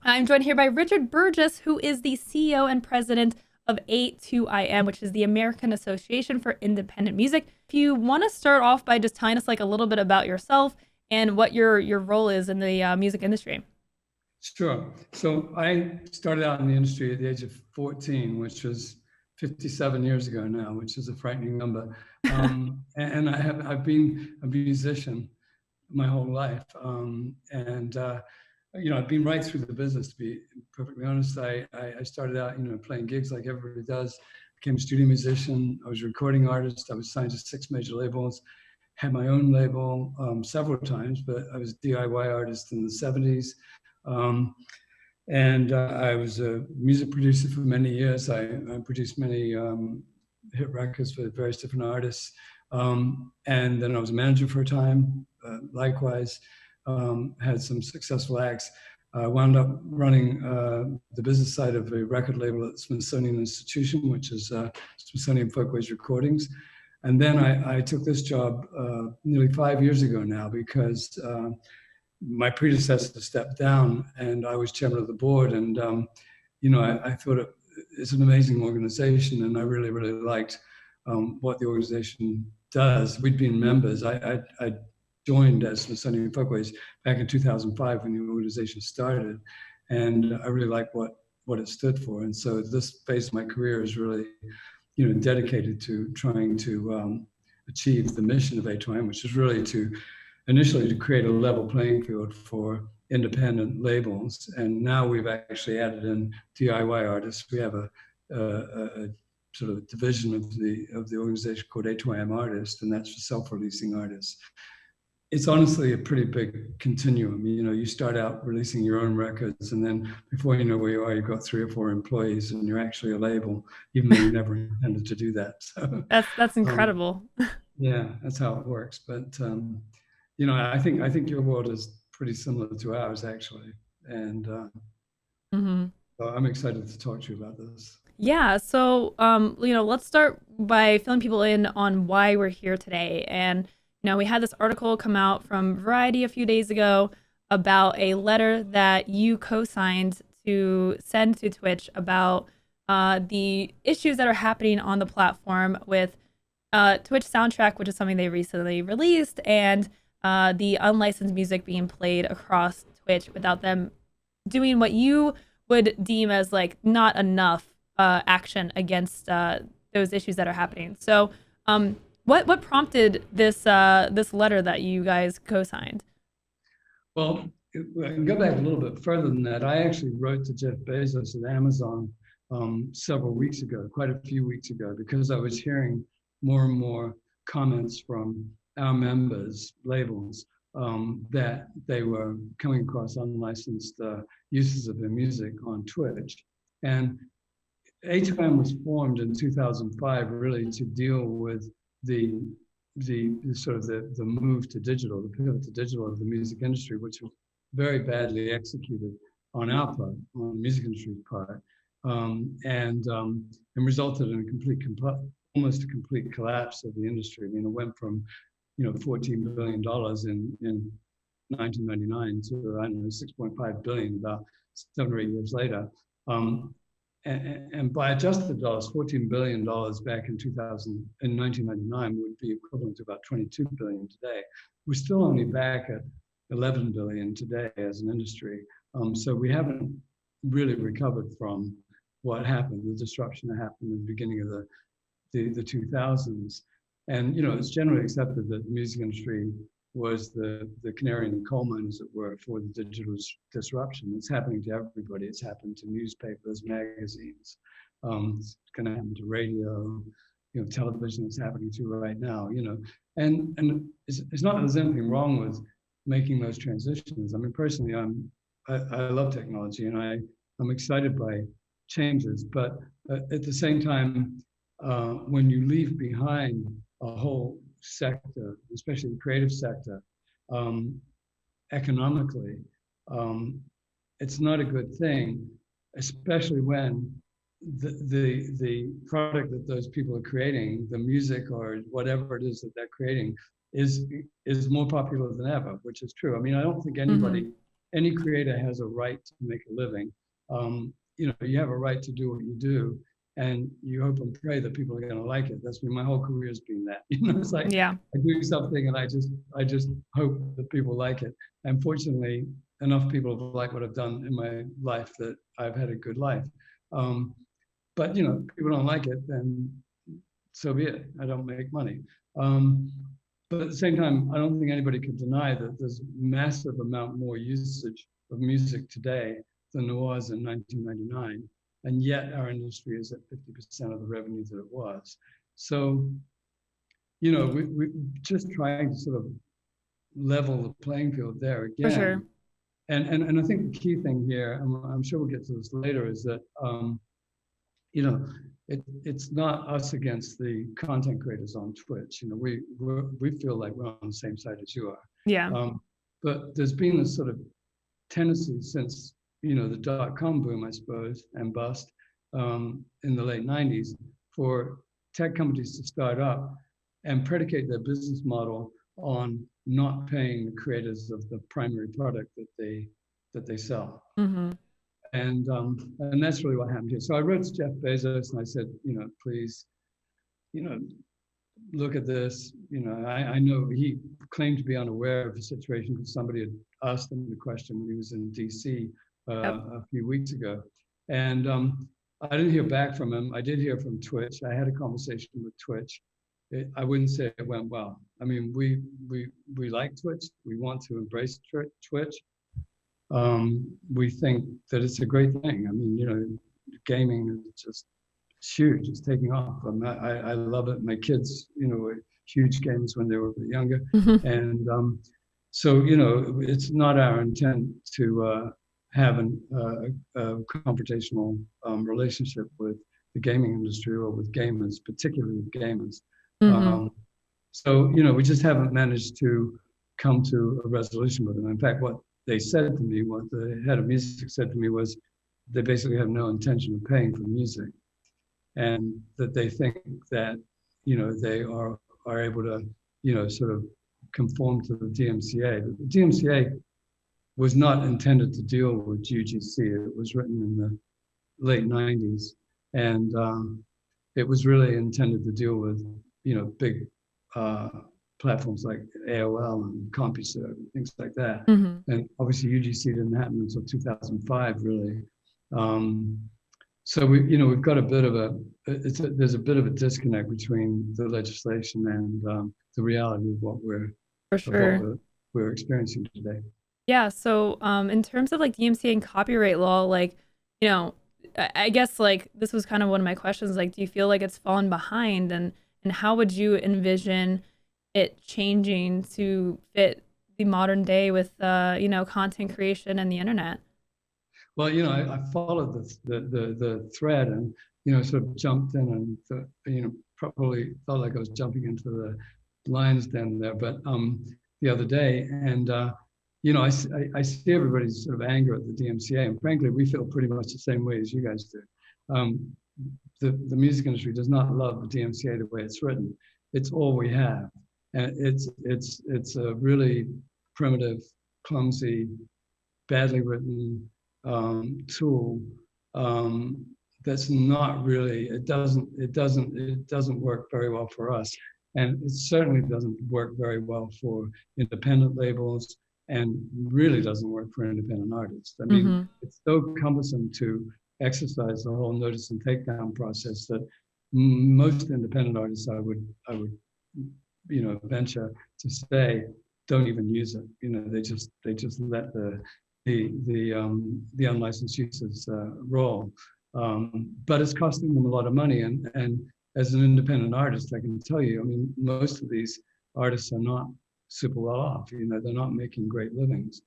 I'm joined here by Richard Burgess, who is the CEO and president of A2IM, which is the American Association for Independent Music. If you want to start off by just telling us like a little bit about yourself and what your role is in the music industry. Sure. So I started out in the industry at the age of 14, which was 57 years ago now, which is a frightening number. And I've been a musician my whole life. I've been right through the business, to be perfectly honest. I started out, playing gigs like everybody does, became a studio musician. I was a recording artist. I was signed to 6 major labels, had my own label several times, but I was a DIY artist in the 70s. I was a music producer for many years. I produced many hit records for various different artists. And then I was a manager for a time, likewise, had some successful acts. I wound up running the business side of a record label at the Smithsonian Institution, which is Smithsonian Folkways Recordings. And then I took this job nearly 5 years ago now because my predecessor stepped down and I was chairman of the board. And, I thought it's an amazing organization and I really, really liked what the organization does. We'd been members. I joined as Smithsonian Folkways back in 2005 when the organization started. And I really liked what it stood for. And so this phase of my career is really, dedicated to trying to achieve the mission of A2IM, which is really initially to create a level playing field for independent labels. And now we've actually added in DIY artists. We have a sort of division of the organization called A2IM Artists, and that's for self-releasing artists. It's honestly a pretty big continuum. You start out releasing your own records, and then before you know where you are, you've got 3 or 4 employees, and you're actually a label, even though you never intended to do that. So, That's incredible. Yeah, that's how it works. But I think your world is pretty similar to ours, actually, and so I'm excited to talk to you about this. Yeah, so let's start by filling people in on why we're here today. And we had this article come out from Variety a few days ago about a letter that you co-signed to send to Twitch about the issues that are happening on the platform with Twitch Soundtrack, which is something they recently released, and the unlicensed music being played across Twitch without them doing what you would deem as like not enough action against those issues that are happening. So what prompted this letter that you guys co-signed? Well, I can go back a little bit further than that. I actually wrote to Jeff Bezos at Amazon several weeks ago, quite a few weeks ago, because I was hearing more and more comments from our members, labels, that they were coming across unlicensed uses of their music on Twitch. And A2M was formed in 2005 really to deal with the sort of the move to digital, the pivot to digital of the music industry, which was very badly executed on our part, on the music industry's part, and resulted in almost a complete collapse of the industry. I mean, it went from $14 billion in 1999 to, I don't know, 6.5 billion about 7 or 8 years later. And by adjusted dollars, $14 billion back in 1999 would be equivalent to about 22 billion today. We're still only back at 11 billion today as an industry. So we haven't really recovered from what happened, the disruption that happened in the beginning of the 2000s. And it's generally accepted that the music industry was the canary in the coal mine, as it were, for the digital disruption. It's happening to everybody. It's happened to newspapers, magazines. It's going to happen to radio, television. It's happening to right now. And it's not that there's anything wrong with making those transitions. I mean, personally, I love technology and I'm excited by changes, but at the same time, when you leave behind a whole sector, especially the creative sector, economically, it's not a good thing, especially when the product that those people are creating, the music or whatever it is that they're creating, is more popular than ever, which is true. I mean, I don't think any creator has a right to make a living. You have a right to do what you do, and you hope and pray that people are going to like it. That's been my whole career has been that. It's like Yeah. I do something and I just hope that people like it. And fortunately, enough people have liked what I've done in my life that I've had a good life. But people don't like it, then so be it. I don't make money. But at the same time, I don't think anybody can deny that there's massive amount more usage of music today than there was in 1999. And yet our industry is at 50% of the revenue that it was. So, we just trying to sort of level the playing field there again. For sure. And I think the key thing here, and I'm sure we'll get to this later, is that, it's not us against the content creators on Twitch. We feel like we're on the same side as you are. Yeah. But there's been this sort of tendency since, the .com boom, I suppose, and bust in the late 90s for tech companies to start up and predicate their business model on not paying the creators of the primary product that they sell. Mm-hmm. And that's really what happened here. So I wrote to Jeff Bezos and I said, please, look at this. I know he claimed to be unaware of the situation because somebody had asked him the question when he was in DC a few weeks ago. And I didn't hear back from him. I did hear from Twitch. I had a conversation with Twitch. I wouldn't say it went well. I mean, we like Twitch. We want to embrace Twitch. We think that it's a great thing. I mean, gaming is just huge. It's taking off. I love it. My kids, were huge gamers when they were a bit younger. Mm-hmm. And so, it's not our intent to have a confrontational relationship with the gaming industry or with gamers, particularly with gamers. Mm-hmm. So, we just haven't managed to come to a resolution with them. In fact, what they said to me, what the head of music said to me was they basically have no intention of paying for music, and that they think that, they are able to, sort of conform to the DMCA. But the DMCA was not intended to deal with UGC. It was written in the late 90s, and it was really intended to deal with, big platforms like AOL and CompuServe and things like that. Mm-hmm. And obviously UGC didn't happen until 2005, really. So we've got a bit of there's a bit of a disconnect between the legislation and the reality of what For sure. we're experiencing today. Yeah. So, in terms of like DMCA and copyright law, like, I guess like this was kind of one of my questions. Like, do you feel like it's fallen behind, and how would you envision it changing to fit the modern day with content creation and the internet? Well, I followed the thread and sort of jumped in and probably felt like I was jumping into the lion's den there. But the other day, and I see everybody's sort of anger at the DMCA, and frankly, we feel pretty much the same way as you guys do. The music industry does not love the DMCA the way it's written. It's all we have. And it's a really primitive, clumsy, badly written tool that's not really. It doesn't work very well for us, and it certainly doesn't work very well for independent labels, and really doesn't work for independent artists. I mean, Mm-hmm. it's so cumbersome to exercise the whole notice and takedown process that most independent artists I would venture to say don't even use it. They just let the unlicensed users roll. But it's costing them a lot of money, and as an independent artist, I can tell you, I mean, most of these artists are not super well off. They're not making great livings,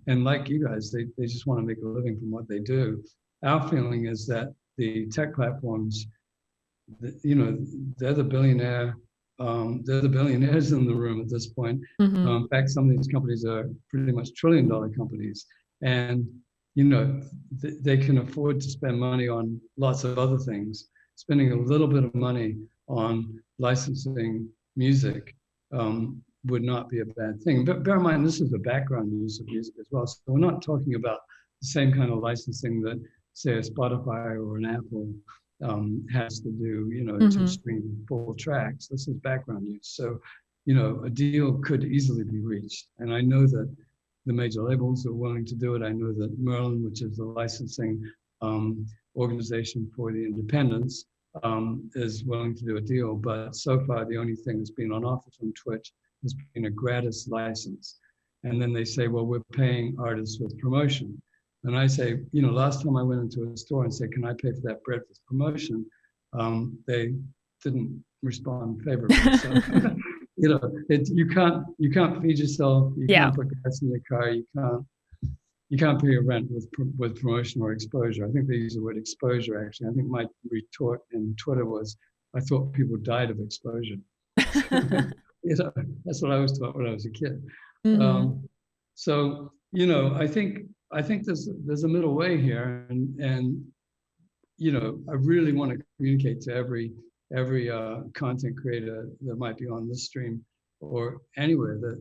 and like you guys, they just want to make a living from what they do. Our feeling is that the tech platforms, they're the billionaire. They're the billionaires in the room at this point. Mm-hmm. In fact, some of these companies are pretty much trillion-dollar companies, and they can afford to spend money on lots of other things. Spending a little bit of money on licensing music would not be a bad thing. But bear in mind, this is the background use of music as well. So we're not talking about the same kind of licensing that, say, a Spotify or an Apple has to do, to Mm-hmm. stream full tracks. This is background use. So, a deal could easily be reached. And I know that the major labels are willing to do it. I know that Merlin, which is the licensing organization for the independents, is willing to do a deal. But so far, the only thing that's been on offer from Twitch has been a gratis license. And then they say, well, we're paying artists with promotion. And I say, last time I went into a store and said, can I pay for that bread with promotion? They didn't respond favorably. So, you can't feed yourself. You Yeah. can't put gas in your car. You can't pay your rent with promotion or exposure. I think they use the word exposure, actually. I think my retort in Twitter was, I thought people died of exposure. That's what I was taught when I was a kid. Mm-hmm. So, I think there's a middle way here, and I really want to communicate to every content creator that might be on this stream or anywhere that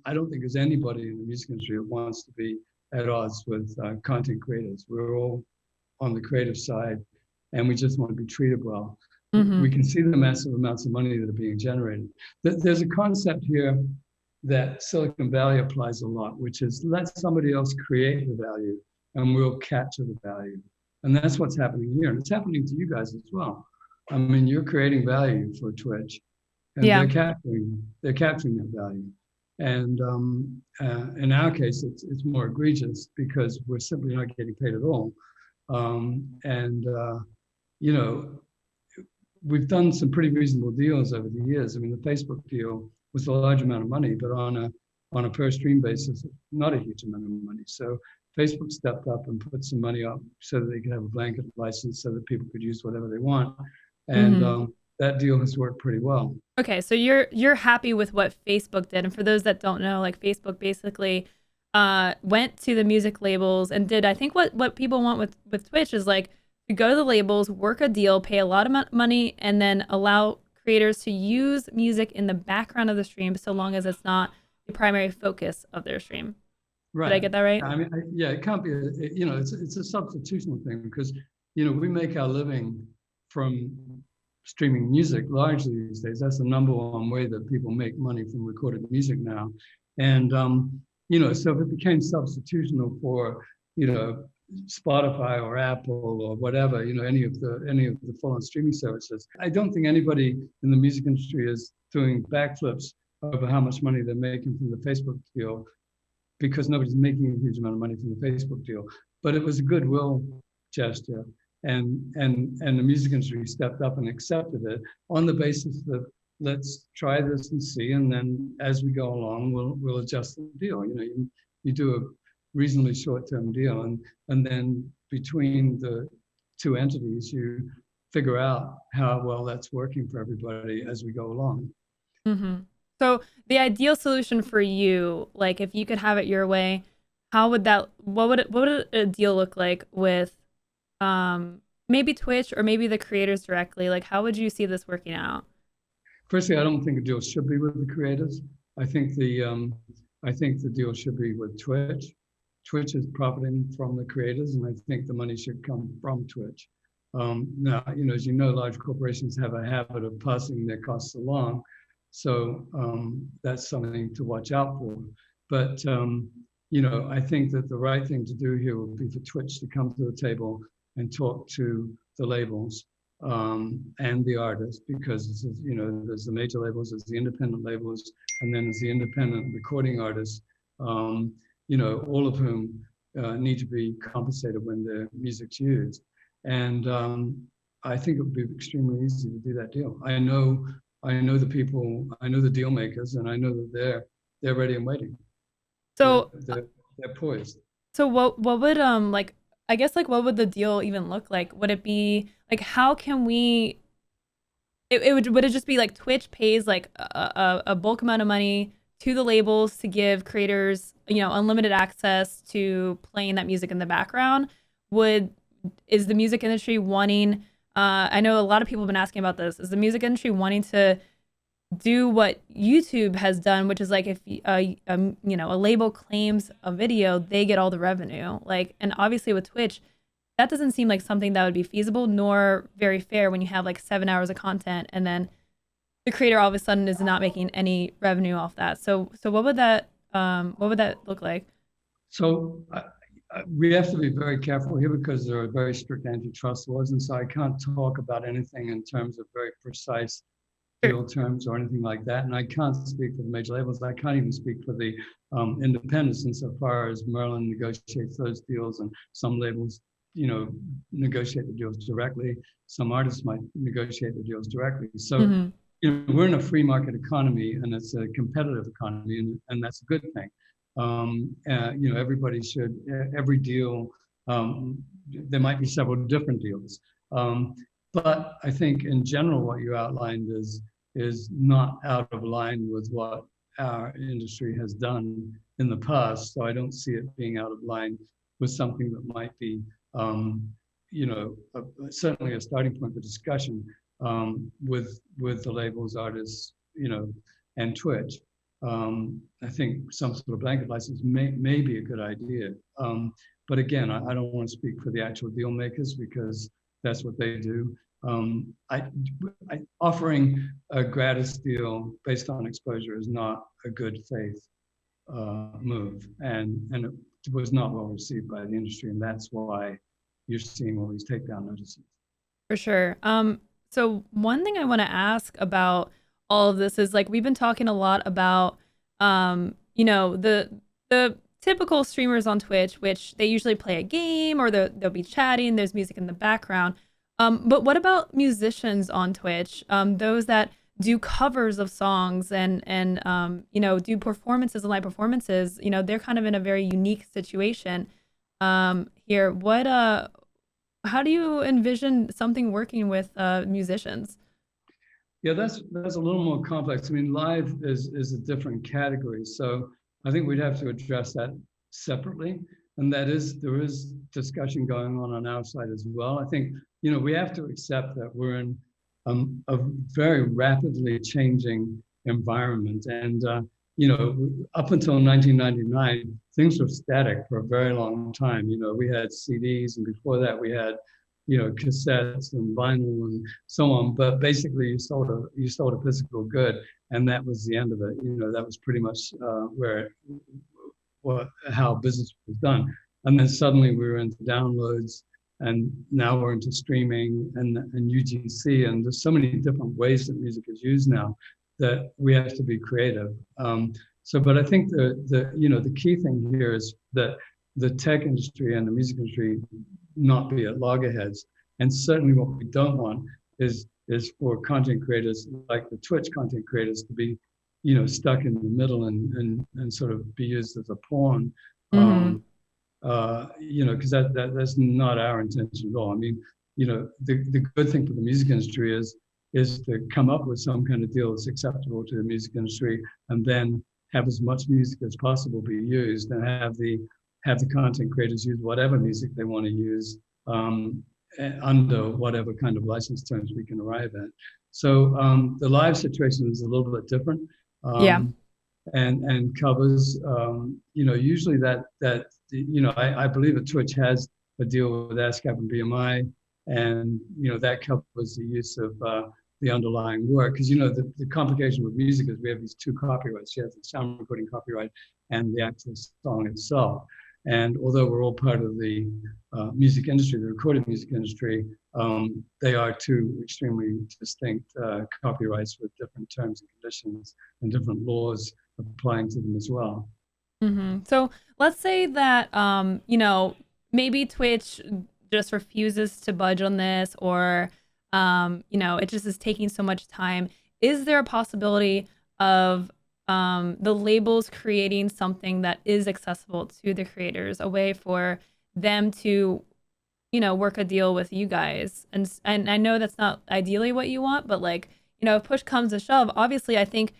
I don't think there's anybody in the music industry that wants to be at odds with content creators. We're all on the creative side, and we just want to be treated well. Mm-hmm. We can see the massive amounts of money that are being generated. There's a concept here that Silicon Valley applies a lot, which is let somebody else create the value and we'll capture the value. And that's what's happening here. And it's happening to you guys as well. I mean, you're creating value for Twitch, and they're capturing that value. And in our case, it's more egregious because we're simply not getting paid at all. We've done some pretty reasonable deals over the years. I mean, the Facebook deal was a large amount of money, but on a per stream basis, not a huge amount of money. So Facebook stepped up and put some money up so that they could have a blanket license so that people could use whatever they want. And that deal has worked pretty well. Okay, so you're happy with what Facebook did. And for those that don't know, like Facebook basically went to the music labels and did, I think what people want with Twitch is like to go to the labels, work a deal, pay a lot of money, and then allow creators to use music in the background of the stream so long as it's not the primary focus of their stream. Right. Did I get that right? I mean, it can't be, it's a substitutional thing because, we make our living from streaming music largely these days. That's the number one way that people make money from recorded music now. And, so if it became substitutional for, Spotify or Apple or whatever, any of the full-on streaming services, I don't think anybody in the music industry is doing backflips over how much money they're making from the Facebook deal, because nobody's making a huge amount of money from the Facebook deal. But it was a goodwill gesture, and the music industry stepped up and accepted it on the basis that let's try this and see, and then as we go along, we'll adjust the deal. You do a reasonably short-term deal, and then between the two entities, you figure out how well that's working for everybody as we go along. Mm-hmm. So the ideal solution for you, like if you could have it your way, what would a deal look like with maybe Twitch or maybe the creators directly? Like how would you see this working out? Firstly, I don't think a deal should be with the creators. I think the deal should be with Twitch. Twitch is profiting from the creators, and I think the money should come from Twitch. Now, as you know, large corporations have a habit of passing their costs along. So that's something to watch out for. But, I think that the right thing to do here would be for Twitch to come to the table and talk to the labels and the artists, because, there's the major labels, there's the independent labels, and then there's the independent recording artists, all of whom need to be compensated when their music's used. And I think it would be extremely easy to do that deal. I know the people, I know the deal makers, and I know that they're ready and waiting. So they're poised. So what would I guess like what would the deal even look like? Would it be like how can we would it just be like Twitch pays like a bulk amount of money to the labels to give creators, unlimited access to playing that music in the background? Is the music industry wanting I know a lot of people have been asking about this. Is the music industry wanting to do what YouTube has done, which is like if a label claims a video, they get all the revenue. Like, and obviously with Twitch, that doesn't seem like something that would be feasible nor very fair when you have like 7 hours of content and then the creator all of a sudden is not making any revenue off that. So what would that look like? So we have to be very careful here because there are very strict antitrust laws, and so I can't talk about anything in terms of very precise Sure. deal terms or anything like that. And I can't speak for the major labels. I can't even speak for the independents insofar as Merlin negotiates those deals, and some labels, negotiate the deals directly. Some artists might negotiate the deals directly. So, Hmm. we're in a free market economy, and it's a competitive economy, and that's a good thing. Everybody should, every deal, there might be several different deals. But I think in general, what you outlined is not out of line with what our industry has done in the past. So I don't see it being out of line with something that might be, certainly a starting point for discussion with the labels, artists, and Twitch. I think some sort of blanket license may be a good idea. But again, I don't want to speak for the actual deal makers because that's what they do. Offering a gratis deal based on exposure is not a good faith move, and it was not well received by the industry, and that's why you're seeing all these takedown notices. For sure. So one thing I want to ask about all of this is like we've been talking a lot about the typical streamers on Twitch, which they usually play a game or they'll be chatting, there's music in the background. But what about musicians on Twitch? Those that do covers of songs and do performances and live performances, they're kind of in a very unique situation here. How do you envision something working with musicians? Yeah, that's a little more complex. I mean, live is a different category, so I think we'd have to address that separately. And there is discussion going on our side as well. I think we have to accept that we're in a very rapidly changing environment, and up until 1999, things were static for a very long time. We had CDs, and before that, we had cassettes and vinyl and so on. But basically, you sold a physical good, and that was the end of it. That was pretty much how business was done. And then suddenly we were into downloads, and now we're into streaming and UGC, and there's so many different ways that music is used now that we have to be creative. But I think the key thing here is that the tech industry and the music industry not be at loggerheads. And certainly what we don't want is for content creators like the Twitch content creators to be, stuck in the middle and sort of be used as a pawn. Hmm. Because that's not our intention at all. I mean, the good thing for the music industry is to come up with some kind of deal that's acceptable to the music industry, and then have as much music as possible be used, and have the content creators use whatever music they want to use under whatever kind of license terms we can arrive at. So the live situation is a little bit different. Yeah. And covers, usually I believe that Twitch has a deal with ASCAP and BMI, and that covers the use of the underlying work, because the complication with music is we have these two copyrights. You have the sound recording copyright and the actual song itself. And although we're all part of the music industry, the recorded music industry, they are two extremely distinct copyrights with different terms and conditions and different laws applying to them as well. So let's say that maybe Twitch just refuses to budge on this, or it just is taking so much time. Is there a possibility of the labels creating something that is accessible to the creators, a way for them to, work a deal with you guys? And I know that's not ideally what you want, but like, if push comes to shove, obviously I think,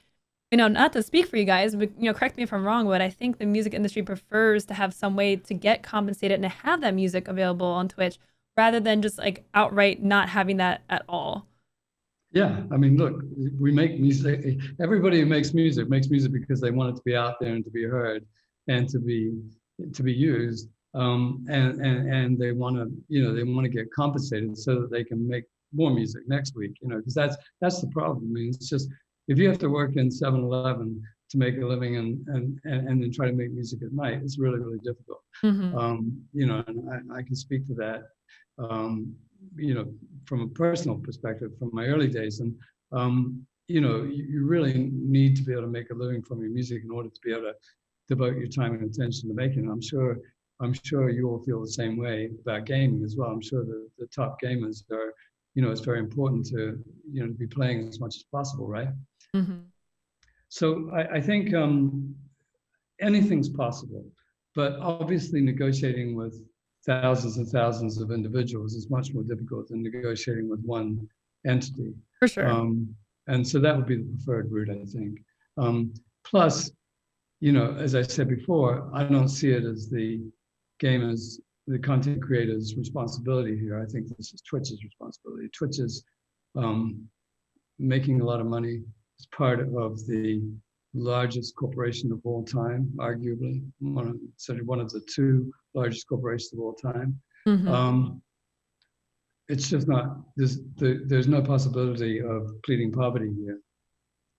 not to speak for you guys, but correct me if I'm wrong, but I think the music industry prefers to have some way to get compensated and to have that music available on Twitch rather than just like outright not having that at all. Yeah, I mean, look, we make music. Everybody who makes music because they want it to be out there and to be heard and to be used. And they want to, they want to get compensated so that they can make more music next week. Because that's the problem. I mean, it's just if you have to work in 7-Eleven to make a living and then try to make music at night, it's really really difficult. Hmm. And I can speak to that. Um, you know, from a personal perspective, from my early days, and you really need to be able to make a living from your music in order to be able to devote your time and attention to making it. I'm sure you all feel the same way about gaming as well. I'm sure the top gamers are, it's very important to, to be playing as much as possible, right? Hmm. So I think anything's possible, but obviously negotiating with thousands and thousands of individuals is much more difficult than negotiating with one entity. For sure. Um, and so that would be the preferred route, I think. Plus, as I said before, I don't see it as the gamers, the content creators' responsibility here. I think this is Twitch's responsibility. Twitch is um, making a lot of money as part of the largest corporation of all time, arguably one of the two largest corporations of all time. Hmm. Um, it's just not there's no possibility of pleading poverty here.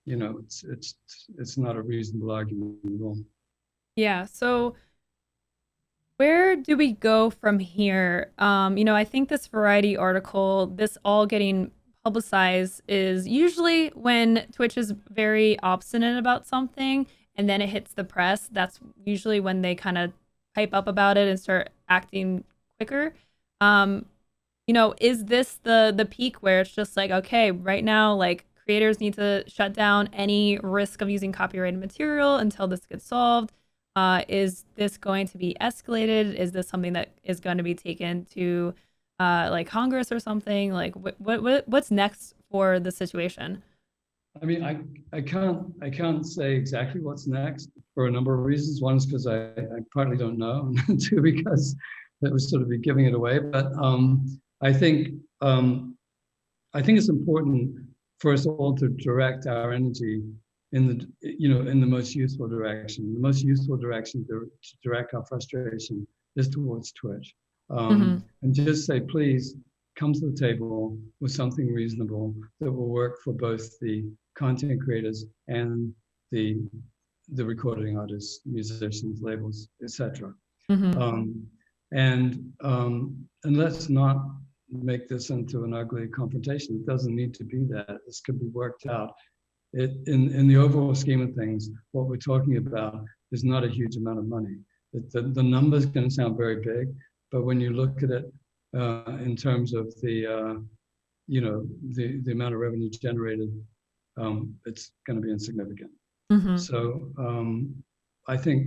It's not a reasonable argument at all. Yeah. So where do we go from here? I think this Variety article, this all getting publicized, is usually when Twitch is very obstinate about something and then it hits the press. That's usually when they kind of pipe up about it and start acting quicker. Um, is this the peak where it's just like, okay, right now, like creators need to shut down any risk of using copyrighted material until this gets solved? Is this going to be escalated? Is this something that is going to be taken to like Congress or something? Like what's next for the situation? I mean, I can't say exactly what's next for a number of reasons. One is because I partly don't know, and two because that would sort of be giving it away. But I think um, I think it's important for us all to direct our energy in the most useful direction. The most useful direction to direct our frustration is towards Twitch, Hmm. and just say, please come to the table with something reasonable that will work for both the content creators and the the recording artists, musicians, labels, etc. Hmm. Um, and let's not make this into an ugly confrontation. It doesn't need to be that. This could be worked out. In the overall scheme of things, what we're talking about is not a huge amount of money. The number is going to sound very big, but when you look at it in terms of the amount of revenue generated, it's going to be insignificant. Hmm. So I think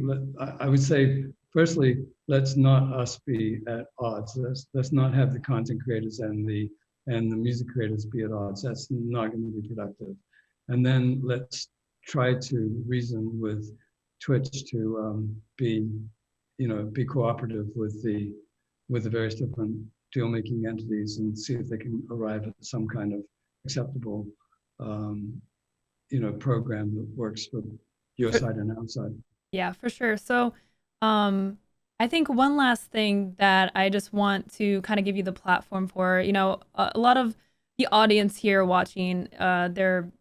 I would say, firstly, let's not us be at odds. Let's not have the content creators and the music creators be at odds. That's not going to be productive. And then let's try to reason with Twitch to be cooperative with the various different deal making entities and see if they can arrive at some kind of acceptable um, program that works for your side and our side. Yeah, for sure. So, um, I think one last thing that I just want to kind of give you the platform for, a lot of the audience here watching, they're,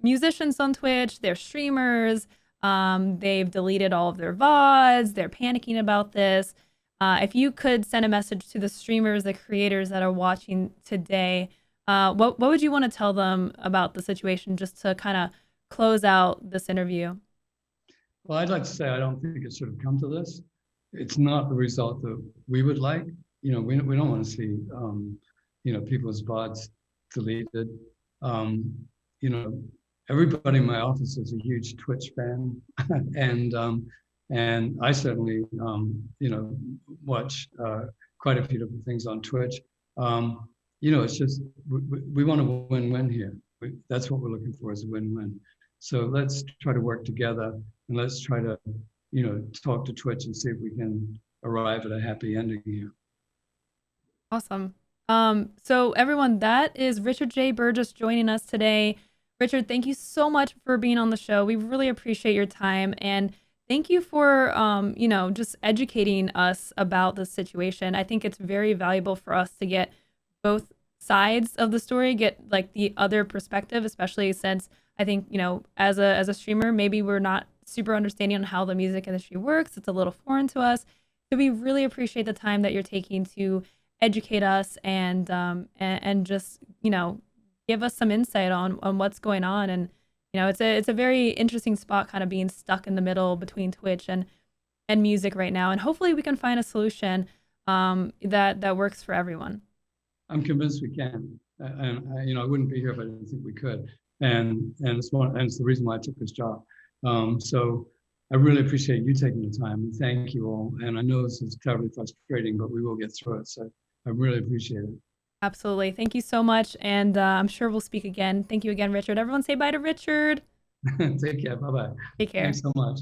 musicians on Twitch, they're streamers, they've deleted all of their VODs, they're panicking about this. If you could send a message to the streamers, the creators that are watching today, what would you want to tell them about the situation just to kind of close out this interview? Well, I'd like to say I don't think it should have come to this. It's not the result that we would like. We don't want to see people's VODs deleted. Um, you know, everybody in my office is a huge Twitch fan, and I certainly watch quite a few different things on Twitch. It's just we want a win-win here. That's what we're looking for, is a win-win. So let's try to work together, and let's try to talk to Twitch and see if we can arrive at a happy ending here. Awesome. So everyone, that is Richard J. Burgess joining us today. Richard, thank you so much for being on the show. We really appreciate your time, and thank you for just educating us about the situation. I think it's very valuable for us to get both sides of the story, get like the other perspective, especially since I think, as a streamer, maybe we're not super understanding on how the music industry works. It's a little foreign to us. So we really appreciate the time that you're taking to educate us and just give us some insight on what's going on. And it's a very interesting spot, kind of being stuck in the middle between Twitch and music right now, and hopefully we can find a solution that works for everyone. I'm convinced we can. And I wouldn't be here if I didn't think we could. And it's the reason why I took this job. So I really appreciate you taking the time. And thank you all. And I know this is terribly frustrating, but we will get through it. So I really appreciate it. Absolutely, thank you so much, and I'm sure we'll speak again. Thank you again, Richard. Everyone say bye to Richard. Take care. Bye bye. Take care. Thanks so much.